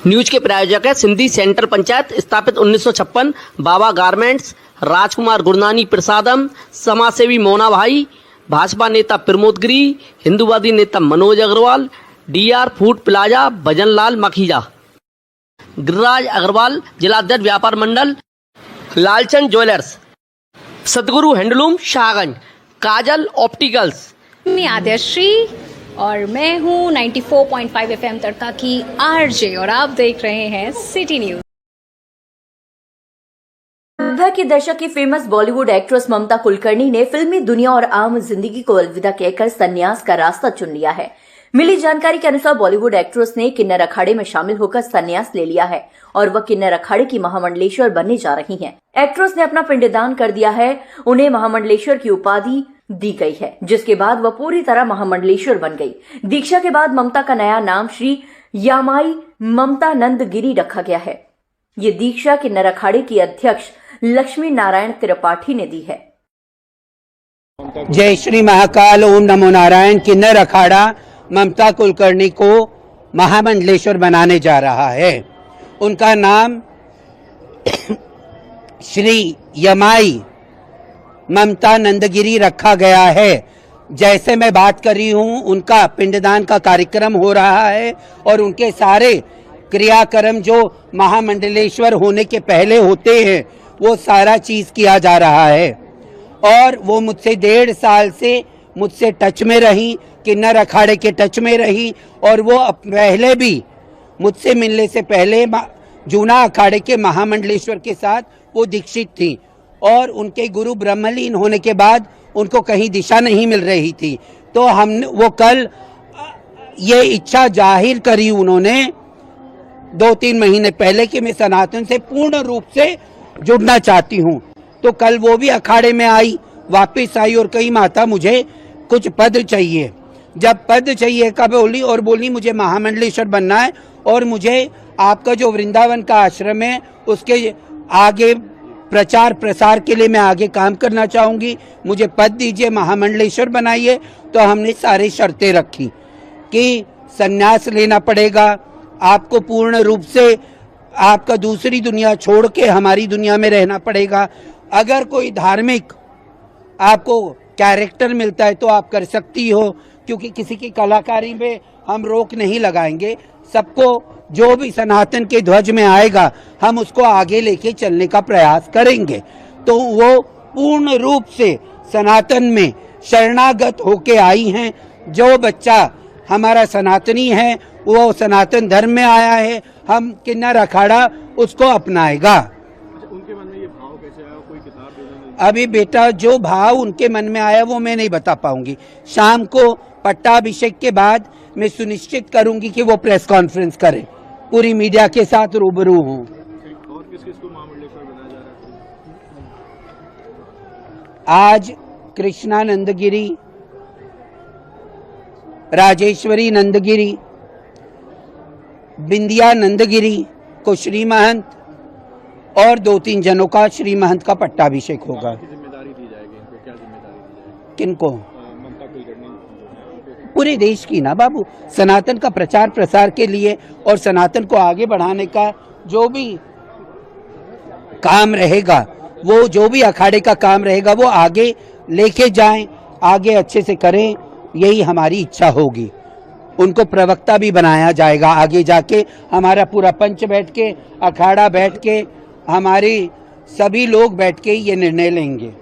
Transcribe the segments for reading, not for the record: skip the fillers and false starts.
News के प्रायोजक है सिंधी सेंटर पंचायत, स्थापित 1956, बाबा गारमेंट्स, राजकुमार गुरनानी प्रसादम, समाजसेवी मोना भाई, भाजपा नेता प्रमोद गिरी, हिंदूवादी नेता Manoj Agarwal, DR food plaza, Bhajanlal Makhija, Giriraj Agarwal, जिलाध्यक्ष व्यापार मंडल, Lalchand jewellers, Sadguru handloom Shahganj, Kajal opticals. मैं आद्यश्री और मैं हूँ 94.5 FM तड़का की आरजे और आप देख रहे हैं सिटी न्यूज। 90 के दशक की फेमस बॉलीवुड एक्ट्रेस ममता कुलकर्णी ने फिल्मी दुनिया और आम जिंदगी को अलविदा कहकर संन्यास का रास्ता चुन लिया है। मिली जानकारी के अनुसार बॉलीवुड एक्ट्रेस ने किन्नर अखाड़े में शामिल होकर संन्यास ले लिया है और वह किन्नर अखाड़े की महामंडलेश्वर बनने जा रही हैं। एक्ट्रेस ने अपना पिंडदान कर दिया है, उन्हें महामंडलेश्वर की उपाधि दी गई है, जिसके बाद वह पूरी तरह महामंडलेश्वर बन गई। दीक्षा के बाद ममता का नया नाम श्री यामाई ममता नंद गिरी रखा गया है। ये दीक्षा किन्नर अखाड़े की अध्यक्ष लक्ष्मी नारायण त्रिपाठी ने दी है। जय श्री महाकाल, ओम नमो नारायण। किन्नर अखाड़ा ममता कुलकर्णी को महामंडलेश्वर बनाने जा रहा है। उनका नाम श्री यमाई ममता नंदगिरी रखा गया है। जैसे मैं बात कर रही हूँ, उनका पिंडदान का कार्यक्रम हो रहा है और उनके सारे क्रियाक्रम जो महामंडलेश्वर होने के पहले होते हैं वो सारा चीज किया जा रहा है। और वो मुझसे 1.5 साल से मुझसे टच में रही, किन्नर अखाड़े के टच में रही और वो पहले भी मुझसे मिलने से पहले जूना अखाड़े के महामंडलेश्वर के साथ वो दीक्षित थी और उनके गुरु ब्रह्मलीन होने के बाद उनको कहीं दिशा नहीं मिल रही थी। तो हमने वो कल ये इच्छा जाहिर करी उन्होंने 2-3 महीने पहले कि मैं सनातन से पूर्ण रूप से जुड़ना चाहती हूँ। तो कल वो भी अखाड़े में आई, वापस आई और कही माता मुझे कुछ पद चाहिए। जब पद चाहिए का बोली और बोली मुझे महामंडलेश्वर बनना है और मुझे आपका जो वृंदावन का आश्रम है उसके आगे प्रचार प्रसार के लिए मैं आगे काम करना चाहूंगी, मुझे पद दीजिए, महामंडलेश्वर बनाइए। तो हमने सारी शर्तें रखी कि संन्यास लेना पड़ेगा, आपको पूर्ण रूप से आपका दूसरी दुनिया छोड़ के हमारी दुनिया में रहना पड़ेगा। अगर कोई धार्मिक आपको कैरेक्टर मिलता है तो आप कर सकती हो, क्योंकि किसी की कलाकारी में हम रोक नहीं लगाएंगे। सबको जो भी सनातन के ध्वज में आएगा हम उसको आगे लेके चलने का प्रयास करेंगे। तो वो पूर्ण रूप से सनातन में शरणागत होके आई हैं। जो बच्चा हमारा सनातनी है वो सनातन धर्म में आया है, हम किन्नर अखाड़ा उसको अपनाएगा। उनके मन में ये भाव कैसे आया? कोई किताब देने? अभी बेटा जो भाव उनके मन में आया वो मैं नहीं बता पाऊंगी। शाम को पट्टाभिषेक के बाद मैं सुनिश्चित करूंगी कि वो प्रेस कॉन्फ्रेंस करें, पूरी मीडिया के साथ रूबरू हूँ। और किस किस को महामंडलेश्वर बनाया जा रहा है? आज कृष्णा नंदगिरी, राजेश्वरी नंदगिरी, बिंदिया नंदगिरी को श्री महंत और 2-3 जनों का श्री महंत का पट्टाभिषेक होगा। जिम्मेदारी दी जाएगी इनको? क्या जिम्मेदारी दी जाएगी? किनको? ममता कुलकर्णी पूरे देश की ना बाबू। सनातन का प्रचार प्रसार के लिए और सनातन को आगे बढ़ाने का जो भी काम रहेगा, वो जो भी अखाड़े का काम रहेगा वो आगे लेके जाएं, आगे अच्छे से करें, यही हमारी इच्छा होगी। उनको प्रवक्ता भी बनाया जाएगा आगे जाके। हमारा पूरा पंच बैठ के, अखाड़ा बैठ के, हमारी सभी लोग बैठ के ये निर्णय लेंगे।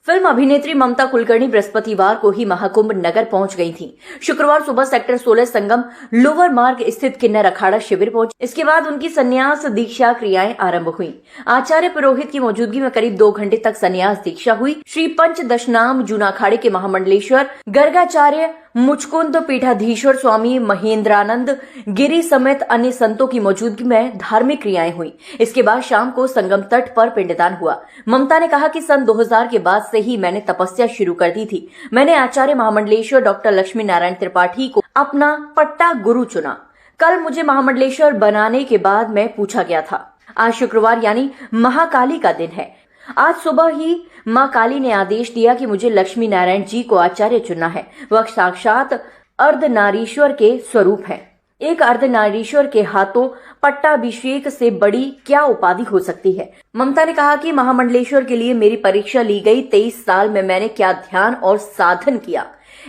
फिल्म अभिनेत्री ममता कुलकर्णी बृहस्पतिवार को ही महाकुंभ नगर पहुंच गई थी। शुक्रवार सुबह सेक्टर 16 संगम लोअर मार्ग स्थित किन्नर अखाड़ा शिविर पहुंची। इसके बाद उनकी संन्यास दीक्षा क्रियाएं आरंभ हुई। आचार्य पुरोहित की मौजूदगी में करीब 2 घंटे तक संन्यास दीक्षा हुई। श्री पंच दशनाम जूना अखाड़े के महामंडलेश्वर गर्गाचार्य मुचकुंद पीठाधीश्वर स्वामी महेंद्रानंद गिरी समेत अन्य संतों की मौजूदगी में धार्मिक क्रियाएं हुई। इसके बाद शाम को संगम तट पर पिंडदान हुआ। ममता ने कहा कि सन 2000 के बाद से ही मैंने तपस्या शुरू कर दी थी। मैंने आचार्य महामंडलेश्वर डॉक्टर लक्ष्मी नारायण त्रिपाठी को अपना पट्टा गुरु चुना। कल मुझे महामंडलेश्वर बनाने के बाद मैं पूछा गया था। आज शुक्रवार यानी महाकाली का दिन है। आज सुबह ही मां काली ने आदेश दिया कि मुझे लक्ष्मी नारायण जी को आचार्य चुनना है। वह साक्षात अर्धनारीश्वर के स्वरूप है। एक अर्धनारीश्वर के हाथों पट्टाभिषेक से बड़ी क्या उपाधि हो सकती है। ममता ने कहा कि महामंडलेश्वर के लिए मेरी परीक्षा ली गई। 23 साल में मैंने क्या ध्यान और साधन किया,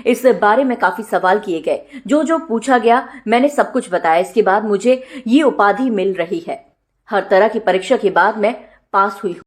इस बारे में काफी सवाल किए गए। जो पूछा गया मैंने सब कुछ बताया। इसके बाद मुझे ये उपाधि मिल रही है। हर तरह की परीक्षा के बाद मैं पास हुई हूँ।